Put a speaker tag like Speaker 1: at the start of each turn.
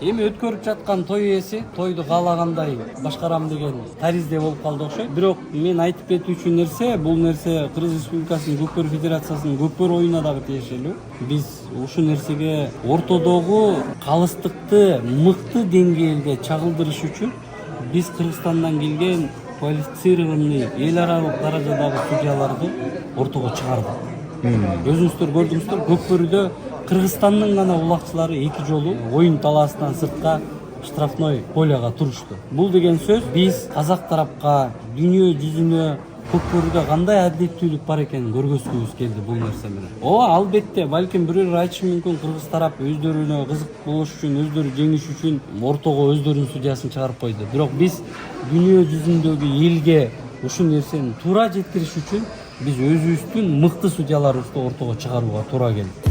Speaker 1: Эми өткөрүп жаткан той ээси тойду каалагандай башкарам деген таризде болуп калды окшойт. Бирок мен айтып кетүүчү нерсе, бул нерсе Кыргыз Республикасынын Көкпөр Федерациясынын Көкпөр оюна дагы тиешелүү. Биз ушул нерсеге ортодогу калыстыкты мыкты деңгээлде чагылдырыш үчүн биз Кыргызстандан келген квалифицированный эл аралык даражадагы судьяларды ортого чыгардык. Өзүңүздөр көрдүңүздөр, Көкпөрдө Кыргызстандын гана улакчылары 2 жолу оюн талаасынан сыртка штрафной поляга турушту. Бул деген сөз биз казак тарапка, дүйнө жүзүнө Көкпөрдө кандай адилеттүүлүк бар экенин көргөзгүбүз келди бул нерсе менен. Албетте, балким бирөөлөр айтышы мүмкүн, кыргыз тарап өздөрүнө кызык болуш үчүн, өздөрү жеңиш үчүн ортого өздөрүнүн судьясын чыгарып койду. Бирок биз дүйнө жүзүндөгү элге ушул нерсени туура жеткириш үчүн биз өзүбүздүн мыкты судьяларыбызды ортого чыгарууга туура келди.